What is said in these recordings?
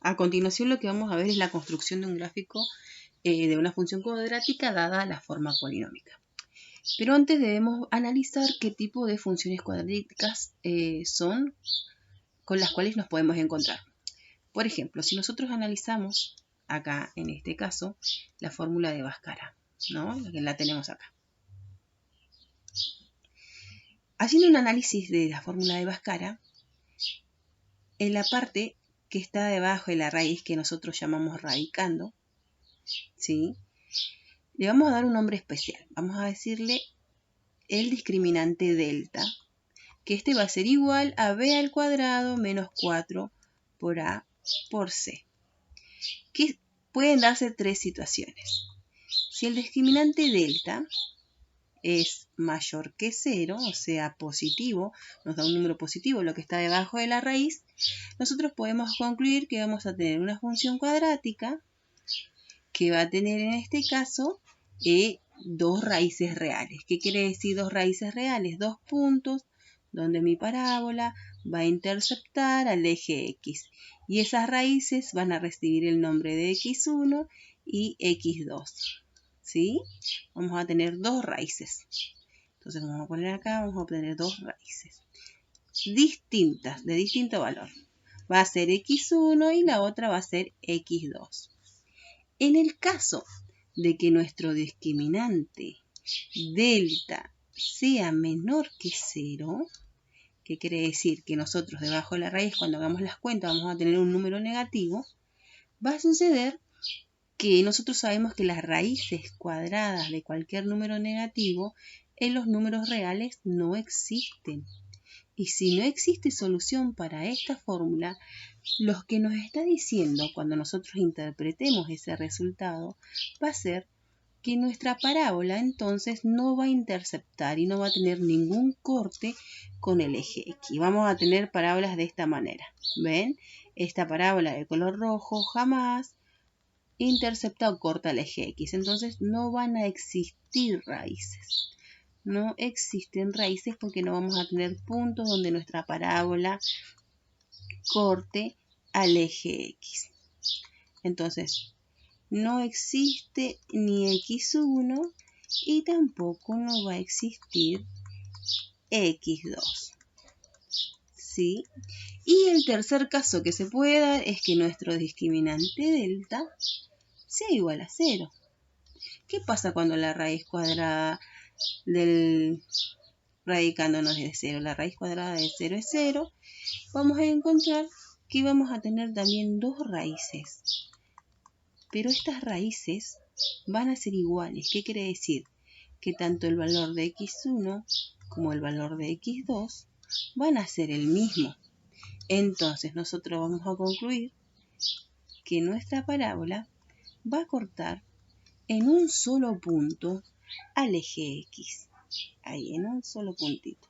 A continuación lo que vamos a ver es la construcción de un gráfico de una función cuadrática dada la forma polinómica. Pero antes debemos analizar qué tipo de funciones cuadráticas son con las cuales nos podemos encontrar. Por ejemplo, si nosotros analizamos acá, en este caso, la fórmula de Bhaskara, ¿no? La tenemos acá. Haciendo un análisis de la fórmula de Bhaskara, en la parte que está debajo de la raíz que nosotros llamamos radicando, ¿sí? Le vamos a dar un nombre especial. Vamos a decirle el discriminante delta, que este va a ser igual a b al cuadrado menos 4 por a por c. Que pueden darse tres situaciones. Si el discriminante delta es mayor que 0, o sea, positivo, nos da un número positivo lo que está debajo de la raíz, nosotros podemos concluir que vamos a tener una función cuadrática que va a tener en este caso dos raíces reales. ¿Qué quiere decir dos raíces reales? Dos puntos donde mi parábola va a interceptar al eje X. Y esas raíces van a recibir el nombre de X1 y X2. ¿Sí? Vamos a tener dos raíces. Entonces vamos a poner acá, vamos a obtener dos raíces distintas, de distinto valor. Va a ser X1 y la otra va a ser X2. En el caso de que nuestro discriminante delta sea menor que 0, que quiere decir que nosotros debajo de la raíz, cuando hagamos las cuentas, vamos a tener un número negativo, va a suceder que nosotros sabemos que las raíces cuadradas de cualquier número negativo en los números reales no existen. Y si no existe solución para esta fórmula, lo que nos está diciendo cuando nosotros interpretemos ese resultado va a ser que nuestra parábola entonces no va a interceptar y no va a tener ningún corte con el eje X. Vamos a tener parábolas de esta manera. ¿Ven? Esta parábola de color rojo jamás intercepta o corta el eje X. Entonces no van a existir raíces. No existen raíces porque no vamos a tener puntos donde nuestra parábola corte al eje X. Entonces, no existe ni X1 y tampoco no va a existir X2. ¿Sí? Y el tercer caso que se puede dar es que nuestro discriminante delta sea igual a 0. ¿Qué pasa cuando la raíz cuadrada del radicando no es de 0? La raíz cuadrada de 0 es 0. Vamos a encontrar que vamos a tener también dos raíces. Pero estas raíces van a ser iguales. ¿Qué quiere decir? Que tanto el valor de X1 como el valor de X2 van a ser el mismo. Entonces nosotros vamos a concluir que nuestra parábola va a cortar en un solo punto al eje X. Ahí, en un solo puntito.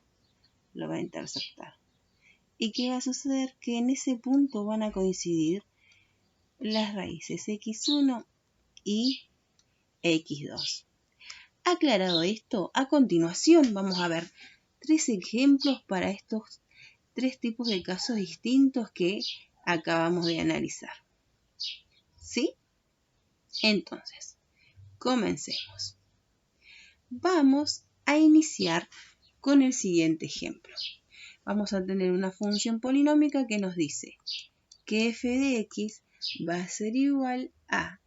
Lo va a interceptar. ¿Y qué va a suceder? Que en ese punto van a coincidir las raíces X1 y X2. Aclarado esto, a continuación vamos a ver tres ejemplos para estos tres tipos de casos distintos que acabamos de analizar. ¿Sí? Entonces, comencemos. Vamos a iniciar con el siguiente ejemplo. Vamos a tener una función polinómica que nos dice que f de x va a ser igual a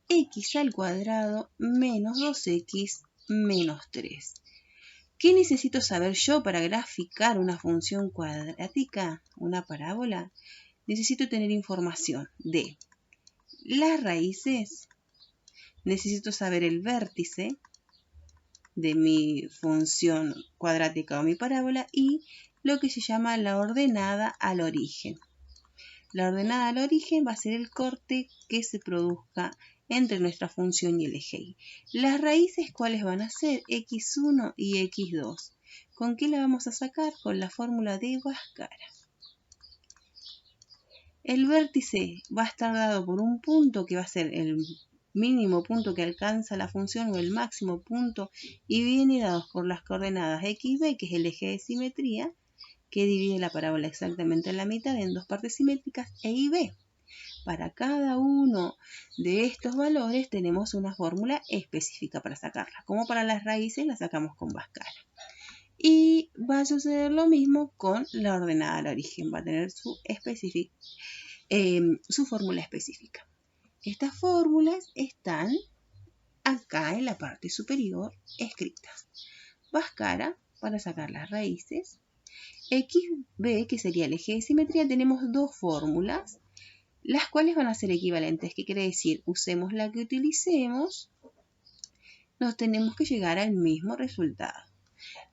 x al cuadrado menos 2x menos 3. ¿Qué necesito saber yo para graficar una función cuadrática, una parábola? Necesito tener información de las raíces, necesito saber el vértice de mi función cuadrática o mi parábola y lo que se llama la ordenada al origen. La ordenada al origen va a ser el corte que se produzca entre nuestra función y el eje Y. Las raíces, ¿cuáles van a ser? X1 y X2. ¿Con qué la vamos a sacar? Con la fórmula de Bhaskara. El vértice va a estar dado por un punto que va a ser el mínimo punto que alcanza la función o el máximo punto y viene dado por las coordenadas XB, que es el eje de simetría, que divide la parábola exactamente en la mitad en dos partes simétricas, e IB. para cada uno de estos valores tenemos una fórmula específica para sacarla. Como para las raíces las sacamos con Bhaskara. Y va a suceder lo mismo con la ordenada al origen. Va a tener su fórmula específica. Estas fórmulas están acá en la parte superior escritas. Bhaskara para sacar las raíces. XB, que sería el eje de simetría, tenemos dos fórmulas, las cuales van a ser equivalentes. ¿Qué quiere decir? Usemos la que utilicemos, nos tenemos que llegar al mismo resultado.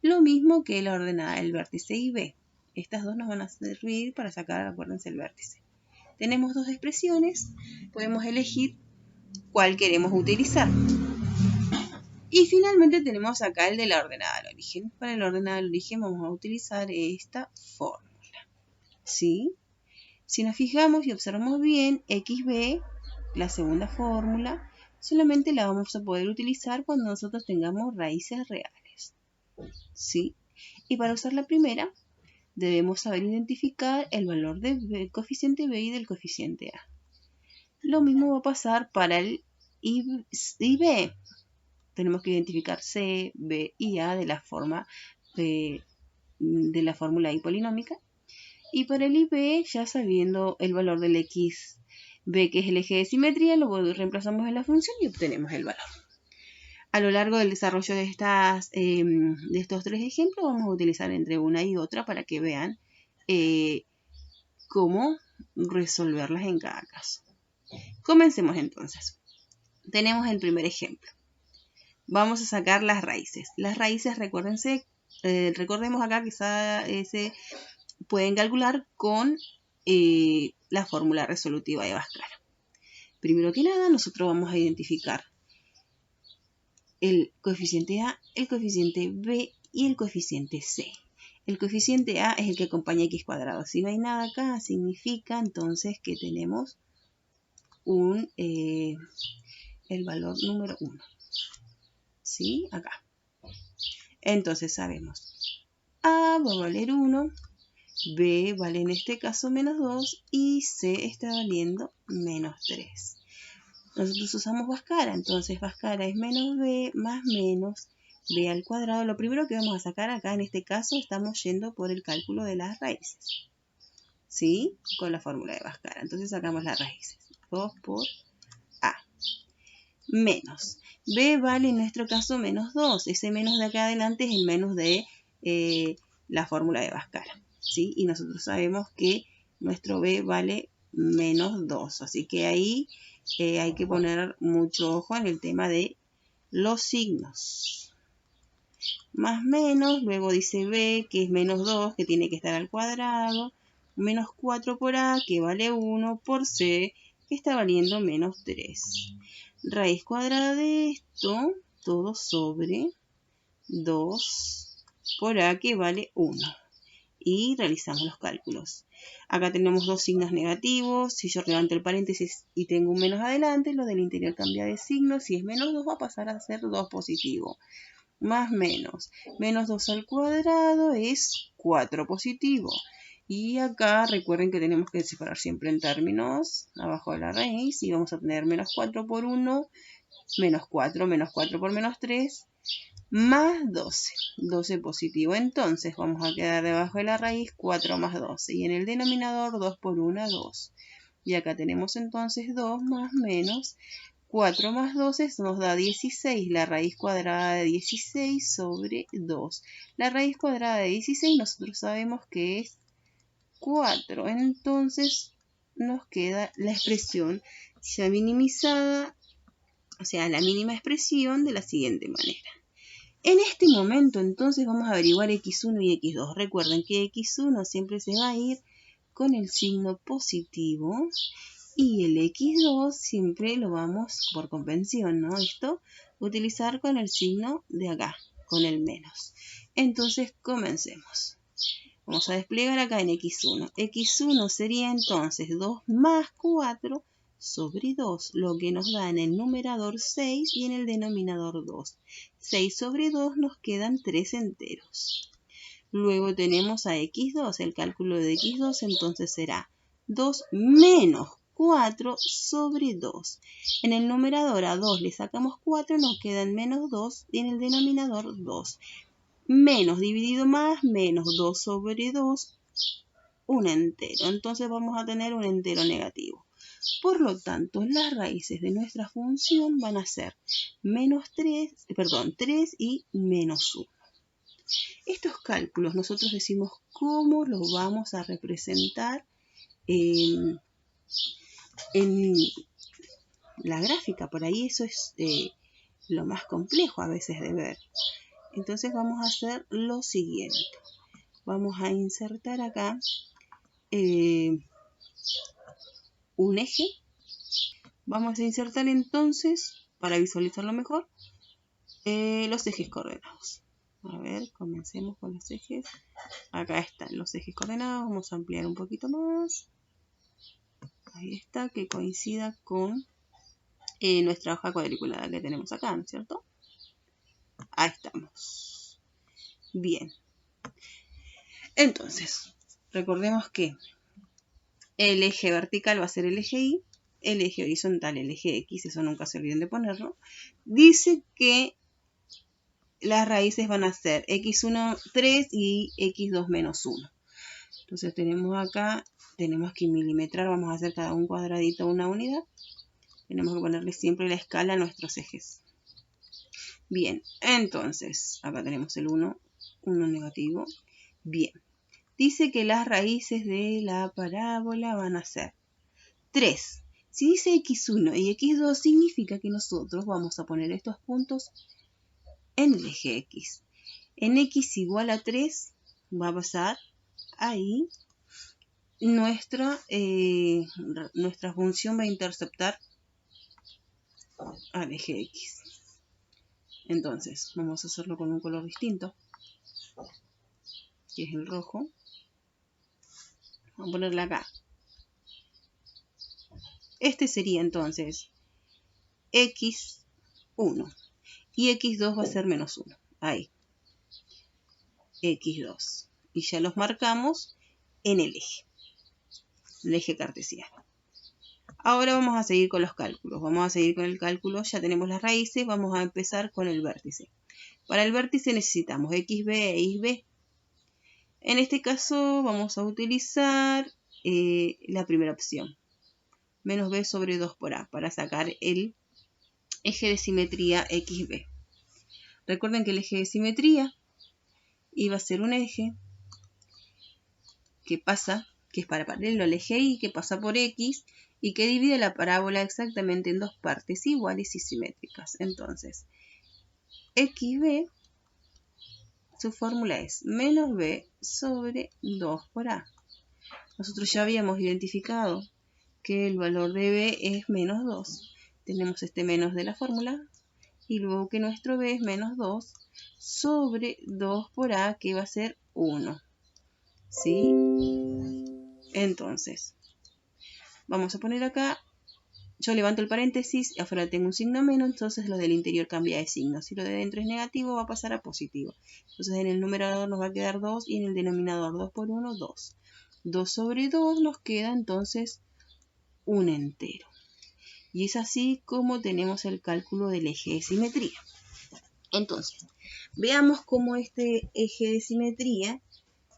Lo mismo que la ordenada del vértice IB. Estas dos nos van a servir para sacar, acuérdense, el vértice. Tenemos dos expresiones, podemos elegir cuál queremos utilizar. Y finalmente tenemos acá el de la ordenada al origen. Para el ordenada al origen vamos a utilizar esta fórmula. ¿Sí? Si nos fijamos y observamos bien, XB, la segunda fórmula, solamente la vamos a poder utilizar cuando nosotros tengamos raíces reales. ¿Sí? Y para usar la primera, debemos saber identificar el valor del coeficiente B y del coeficiente A. Lo mismo va a pasar para el IB. Tenemos que identificar C, B y A de la forma de la fórmula I polinómica. Y para el IB, ya sabiendo el valor del XB, que es el eje de simetría, lo reemplazamos en la función y obtenemos el valor. A lo largo del desarrollo de estos tres ejemplos, vamos a utilizar entre una y otra para que vean cómo resolverlas en cada caso. Comencemos entonces. Tenemos el primer ejemplo. Vamos a sacar las raíces. Las raíces, recordemos acá que se pueden calcular con la fórmula resolutiva de Bhaskara. Primero que nada, nosotros vamos a identificar el coeficiente A, el coeficiente B y el coeficiente C. El coeficiente A es el que acompaña a x cuadrado. Si no hay nada acá, significa entonces que tenemos el valor número 1. ¿Sí? Acá. Entonces sabemos, A va a valer 1, B vale en este caso menos 2 y C está valiendo menos 3. Nosotros usamos Bhaskara, entonces Bhaskara es menos B más menos B al cuadrado. Lo primero que vamos a sacar acá, en este caso, estamos yendo por el cálculo de las raíces. ¿Sí? Con la fórmula de Bhaskara. Entonces sacamos las raíces. 2 por A. Menos. B vale en nuestro caso menos 2. Ese menos de acá adelante es el menos de la fórmula de Bhaskara. ¿Sí? Y nosotros sabemos que nuestro B vale menos 2. Así que ahí hay que poner mucho ojo en el tema de los signos. Más menos, luego dice B, que es menos 2, que tiene que estar al cuadrado. Menos 4 por A, que vale 1, por C, que está valiendo menos 3. Raíz cuadrada de esto, todo sobre 2 por A, que vale 1. Y realizamos los cálculos. Acá tenemos dos signos negativos. Si yo levanto el paréntesis y tengo un menos adelante, lo del interior cambia de signo. Si es menos 2 va a pasar a ser 2 positivo. Más menos. Menos 2 al cuadrado es 4 positivo. Y acá recuerden que tenemos que separar siempre en términos abajo de la raíz. Y vamos a tener menos 4 por 1, menos 4 por menos 3, más 12. 12 positivo. Entonces vamos a quedar debajo de la raíz 4 más 12. Y en el denominador 2 por 1, 2. Y acá tenemos entonces 2 más menos 4 más 12 nos da 16. La raíz cuadrada de 16 sobre 2. La raíz cuadrada de 16 nosotros sabemos que es 4. Entonces nos queda la expresión ya minimizada, o sea, la mínima expresión de la siguiente manera. En este momento, entonces, vamos a averiguar x1 y x2. Recuerden que x1 siempre se va a ir con el signo positivo y el x2 siempre lo vamos, por convención, ¿no? Esto, utilizar con el signo de acá, con el menos. Entonces, comencemos. Vamos a desplegar acá en x1. x1 sería entonces 2 más 4 sobre 2, lo que nos da en el numerador 6 y en el denominador 2. 6 sobre 2 nos quedan 3 enteros. Luego tenemos a x2, el cálculo de x2 entonces será 2 menos 4 sobre 2. En el numerador a 2 le sacamos 4, nos quedan menos 2 y en el denominador 2. Menos dividido más, menos 2 sobre 2, un entero. Entonces vamos a tener un entero negativo. Por lo tanto, las raíces de nuestra función van a ser menos 3 y menos 1. Estos cálculos nosotros decimos cómo los vamos a representar en la gráfica. Por ahí eso es lo más complejo a veces de ver. Entonces vamos a hacer lo siguiente. Vamos a insertar acá un eje. Vamos a insertar entonces, para visualizarlo mejor, los ejes coordenados. A ver, comencemos con los ejes. Acá están los ejes coordenados. Vamos a ampliar un poquito más. Ahí está, que coincida con nuestra hoja cuadriculada que tenemos acá, ¿no es cierto? Ahí estamos. Bien. Entonces, recordemos que el eje vertical va a ser el eje Y, el eje horizontal el eje X, eso nunca se olviden de ponerlo. Dice que las raíces van a ser x1, 3 y x2 menos 1. Entonces tenemos acá, tenemos que milimetrar, vamos a hacer cada un cuadradito una unidad. Tenemos que ponerle siempre la escala a nuestros ejes. Bien, entonces, acá tenemos el 1 negativo. Bien, dice que las raíces de la parábola van a ser 3. Si dice x1 y x2, significa que nosotros vamos a poner estos puntos en el eje X. En X igual a 3 va a pasar ahí nuestra función va a interceptar al eje X. Entonces, vamos a hacerlo con un color distinto, que es el rojo. Vamos a ponerle acá. Este sería entonces X1 y X2 va a ser menos 1. Ahí. X2. Y ya los marcamos en el eje cartesiano. Ahora vamos a seguir con los cálculos. Vamos a seguir con el cálculo. Ya tenemos las raíces. Vamos a empezar con el vértice. Para el vértice necesitamos XB e XB. En este caso vamos a utilizar la primera opción. Menos B sobre 2 por A para sacar el eje de simetría XB. Recuerden que el eje de simetría iba a ser un eje que es paralelo al eje Y, que pasa por X y que divide la parábola exactamente en dos partes iguales y simétricas. Entonces, XB, su fórmula es menos B sobre 2 por A. Nosotros ya habíamos identificado que el valor de B es menos 2. Tenemos este menos de la fórmula y luego que nuestro B es menos 2 sobre 2 por A, que va a ser 1. ¿Sí? Entonces, vamos a poner acá, yo levanto el paréntesis, afuera tengo un signo menos, entonces lo del interior cambia de signo. Si lo de dentro es negativo, va a pasar a positivo. Entonces en el numerador nos va a quedar 2 y en el denominador 2 por 1, 2. 2 sobre 2 nos queda entonces un entero. Y es así como tenemos el cálculo del eje de simetría. Entonces, veamos cómo este eje de simetría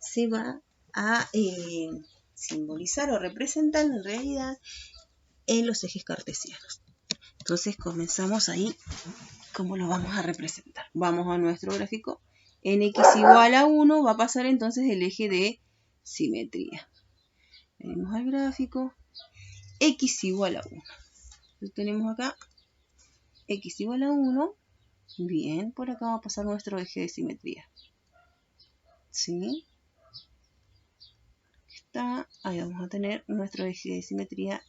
se va a simbolizar o representar en realidad en los ejes cartesianos. Entonces comenzamos ahí cómo lo vamos a representar. Vamos a nuestro gráfico. En X igual a 1 va a pasar entonces el eje de simetría. Venimos al gráfico. X igual a 1. Entonces tenemos acá X igual a 1. Bien, por acá va a pasar nuestro eje de simetría. ¿Sí? Ahí vamos a tener nuestro eje de simetría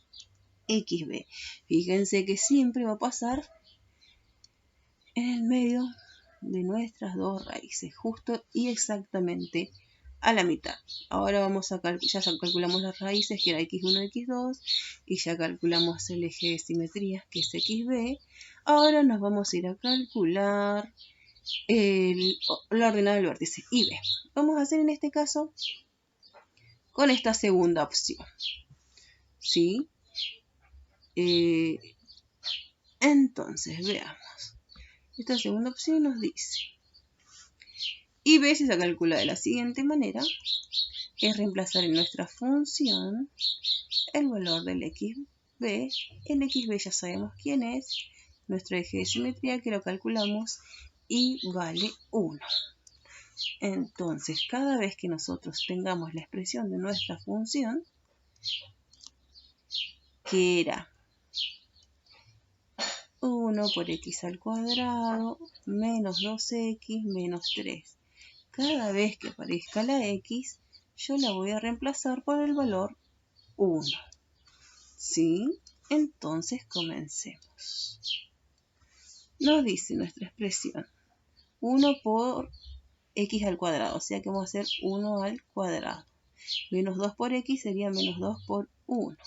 XB. Fíjense que siempre va a pasar en el medio de nuestras dos raíces, justo y exactamente a la mitad. Ahora vamos a ya calculamos las raíces, que era X1 y X2, y ya calculamos el eje de simetría, que es XB. Ahora nos vamos a ir a calcular la ordenada del vértice, IB. Vamos a hacer en este caso con esta segunda opción. ¿Sí? Entonces, veamos. Esta segunda opción nos dice, IB se calcula de la siguiente manera, es reemplazar en nuestra función el valor del XB. El XB ya sabemos quién es, nuestro eje de simetría que lo calculamos y vale 1. Entonces, cada vez que nosotros tengamos la expresión de nuestra función, que era 1 por x al cuadrado menos 2x menos 3. Cada vez que aparezca la x, yo la voy a reemplazar por el valor 1. ¿Sí? Entonces comencemos. Nos dice nuestra expresión 1 por x al cuadrado, o sea que vamos a hacer 1 al cuadrado. Menos 2 por x sería menos 2 por 1.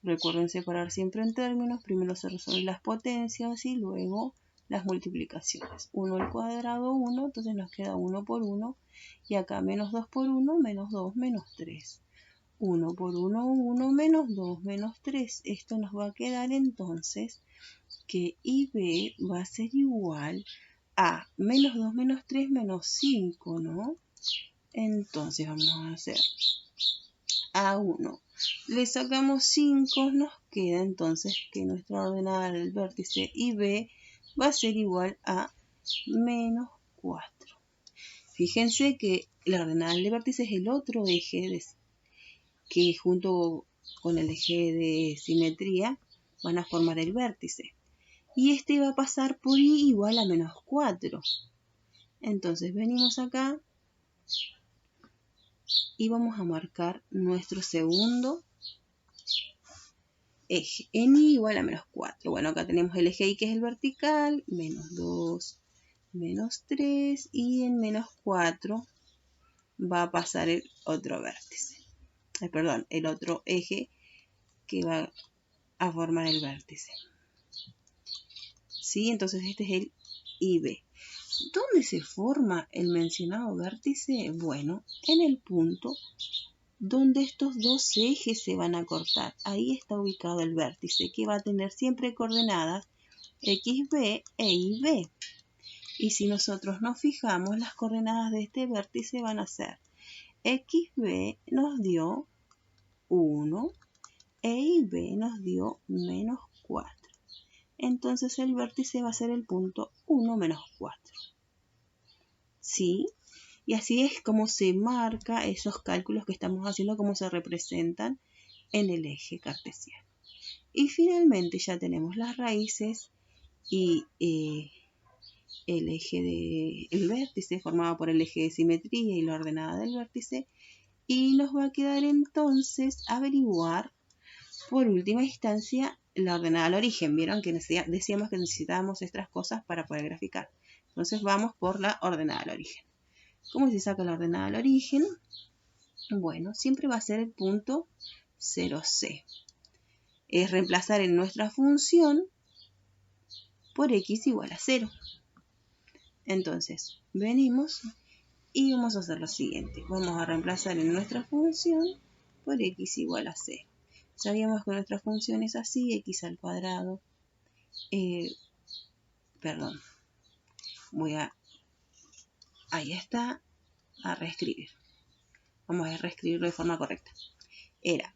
Recuerden separar siempre en términos, primero se resuelven las potencias y luego las multiplicaciones. 1 al cuadrado, 1, entonces nos queda 1 por 1, y acá menos 2 por 1, menos 2, menos 3. 1 por 1, 1, menos 2, menos 3. Esto nos va a quedar entonces que IB va a ser igual a menos 2, menos 3, menos 5, ¿no? Entonces vamos a hacer A1. Le sacamos 5, nos queda entonces que nuestra ordenada del vértice IB va a ser igual a menos 4. Fíjense que la ordenada del vértice es el otro eje que junto con el eje de simetría van a formar el vértice. Y este va a pasar por I igual a menos 4. Entonces venimos acá y vamos a marcar nuestro segundo eje, en I igual a menos 4. Bueno, acá tenemos el eje I que es el vertical, menos 2, menos 3, y en menos 4 va a pasar el otro vértice. Perdón, el otro eje que va a formar el vértice. ¿Sí? Entonces este es el IB. ¿Dónde se forma el mencionado vértice? Bueno, en el punto donde estos dos ejes se van a cortar. Ahí está ubicado el vértice, que va a tener siempre coordenadas XB e IB. Y si nosotros nos fijamos, las coordenadas de este vértice van a ser XB nos dio 1 e IB nos dio menos 4. Entonces el vértice va a ser el punto 1 menos 4. ¿Sí? Y así es como se marca esos cálculos que estamos haciendo, cómo se representan en el eje cartesiano. Y finalmente ya tenemos las raíces y el eje del vértice formado por el eje de simetría y la ordenada del vértice. Y nos va a quedar entonces averiguar por última instancia la ordenada al origen. Vieron que decíamos que necesitábamos estas cosas para poder graficar. Entonces vamos por la ordenada al origen. ¿Cómo se saca la ordenada al origen? Bueno, siempre va a ser el punto 0C. Es reemplazar en nuestra función por x igual a 0. Entonces, venimos y vamos a hacer lo siguiente. Vamos a reemplazar en nuestra función por x igual a 0. Sabíamos que nuestra función es así, x al cuadrado. Perdón. Ahí está, a reescribir. Vamos a reescribirlo de forma correcta. Era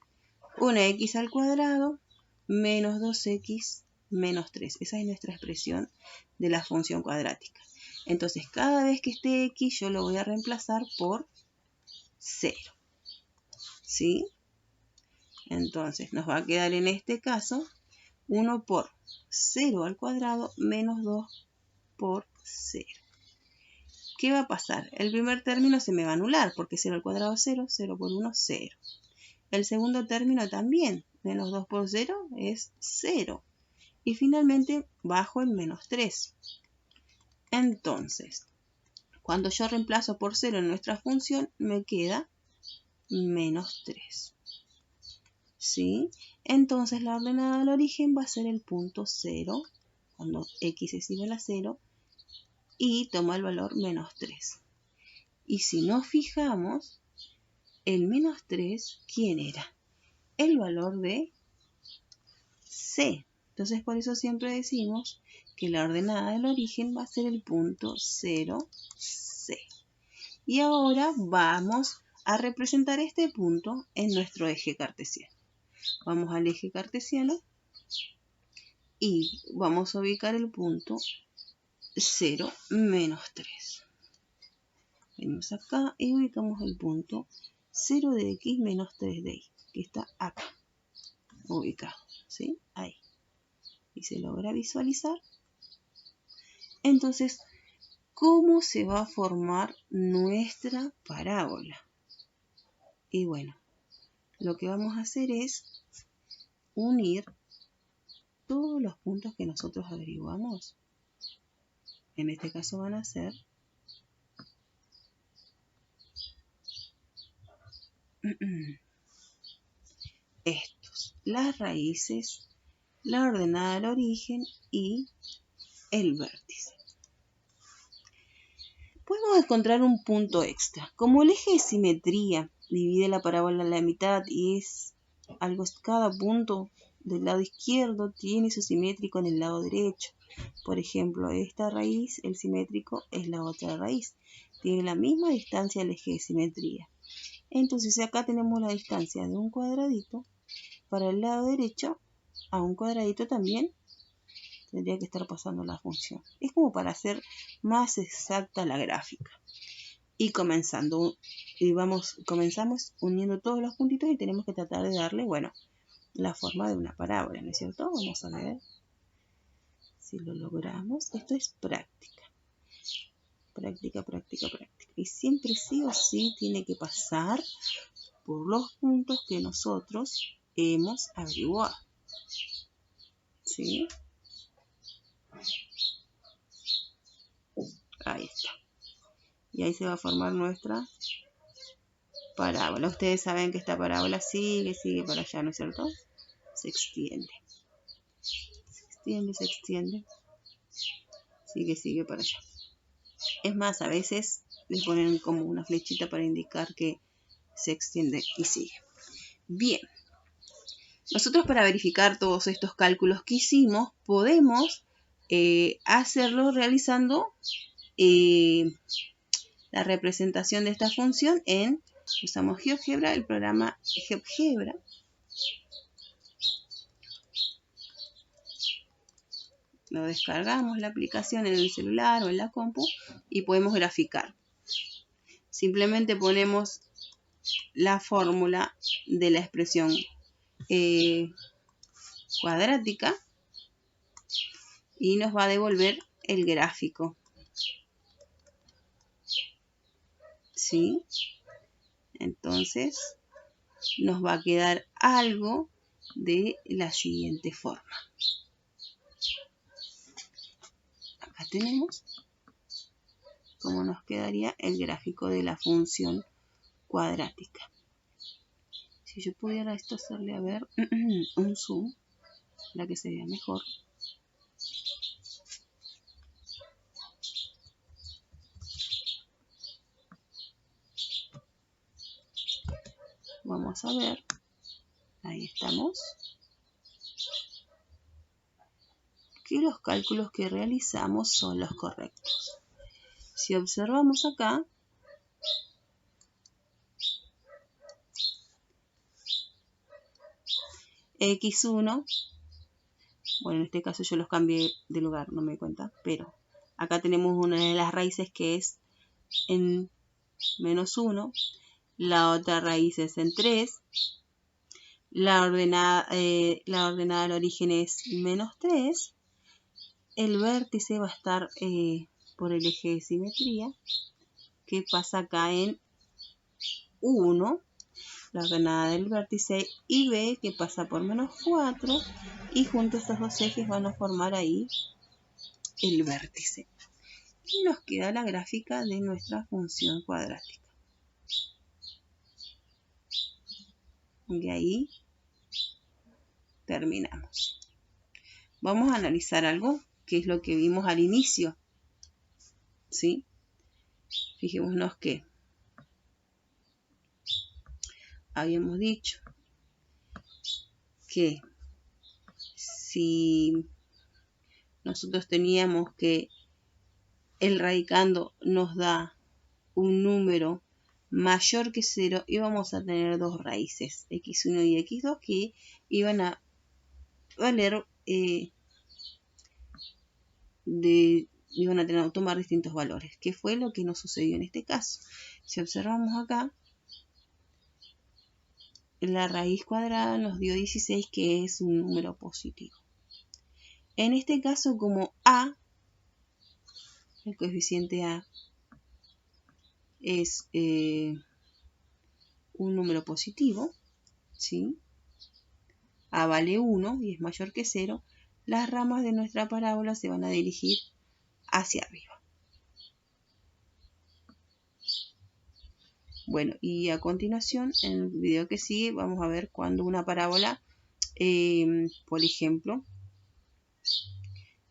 1x al cuadrado menos 2x menos 3. Esa es nuestra expresión de la función cuadrática. Entonces, cada vez que esté x, yo lo voy a reemplazar por 0. ¿Sí? Entonces, nos va a quedar en este caso 1 por 0 al cuadrado menos 2 por 0. ¿Qué va a pasar? El primer término se me va a anular porque 0 al cuadrado es 0, 0 por 1, 0. El segundo término también, menos 2 por 0 es 0. Y finalmente bajo el menos 3. Entonces, cuando yo reemplazo por 0 en nuestra función, me queda menos 3. ¿Sí? Entonces la ordenada al origen va a ser el punto 0, cuando x es igual a 0, y toma el valor menos 3. Y si nos fijamos, el menos 3, ¿quién era? El valor de C. Entonces por eso siempre decimos que la ordenada del origen va a ser el punto 0, C. Y ahora vamos a representar este punto en nuestro eje cartesiano. Vamos al eje cartesiano y vamos a ubicar el punto 0, menos 3. Venimos acá y ubicamos el punto 0 de x menos 3 de y, que está acá, ubicado, ¿sí? Ahí. Y se logra visualizar. Entonces, ¿cómo se va a formar nuestra parábola? Y bueno, lo que vamos a hacer es unir todos los puntos que nosotros averiguamos. En este caso van a ser estos, las raíces, la ordenada del origen y el vértice. Podemos encontrar un punto extra. Como el eje de simetría divide la parábola a la mitad y es algo, cada punto del lado izquierdo tiene su simétrico en el lado derecho. Por ejemplo, esta raíz, el simétrico, es la otra raíz. Tiene la misma distancia al eje de simetría. Entonces acá tenemos la distancia de un cuadradito para el lado derecho, a un cuadradito también tendría que estar pasando la función. Es como para hacer más exacta la gráfica. Y comenzamos uniendo todos los puntitos y tenemos que tratar de darle, bueno, la forma de una parábola, ¿no es cierto? Vamos a ver si lo logramos. Esto es práctica. Práctica, práctica, práctica. Y siempre sí o sí tiene que pasar por los puntos que nosotros hemos averiguado. ¿Sí? Ahí está. Y ahí se va a formar nuestra parábola. Ustedes saben que esta parábola sigue para allá, ¿no es cierto? Se extiende. Se extiende. Sigue para allá. Es más, a veces les ponen como una flechita para indicar que se extiende y sigue. Bien. Nosotros para verificar todos estos cálculos que hicimos, podemos hacerlo realizando la representación de esta función usamos GeoGebra, el programa GeoGebra. Lo descargamos la aplicación en el celular o en la compu y podemos graficar. Simplemente ponemos la fórmula de la expresión cuadrática y nos va a devolver el gráfico. ¿Sí? Entonces nos va a quedar algo de la siguiente forma. Acá tenemos cómo nos quedaría el gráfico de la función cuadrática. Si yo pudiera esto hacerle, a ver, un zoom para que se vea mejor. Vamos a ver. Ahí estamos. Que los cálculos que realizamos son los correctos. Si observamos acá, x1, bueno, en este caso yo los cambié de lugar, no me di cuenta, pero acá tenemos una de las raíces que es en menos 1, la otra raíz es en 3, la ordenada del origen es menos 3, el vértice va a estar por el eje de simetría, que pasa acá en 1, la ordenada del vértice y B, que pasa por menos 4, y juntos estos dos ejes van a formar ahí el vértice. Y nos queda la gráfica de nuestra función cuadrática. Y ahí terminamos. Vamos a analizar algo que es lo que vimos al inicio. ¿Sí? Fijémonos que habíamos dicho que si nosotros teníamos que el radicando nos da un número mayor que 0, íbamos a tener dos raíces, x1 y x2, que iban a valer, iban a tomar distintos valores, que fue lo que nos sucedió en este caso. Si observamos acá, la raíz cuadrada nos dio 16, que es un número positivo. En este caso, como a, el coeficiente a, es un número positivo, ¿sí? A vale 1 y es mayor que 0, las ramas de nuestra parábola se van a dirigir hacia arriba. Bueno, y a continuación, en el video que sigue, vamos a ver cuando una parábola, por ejemplo,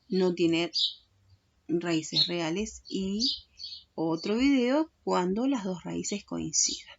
no tiene raíces reales, y otro video cuando las dos raíces coincidan.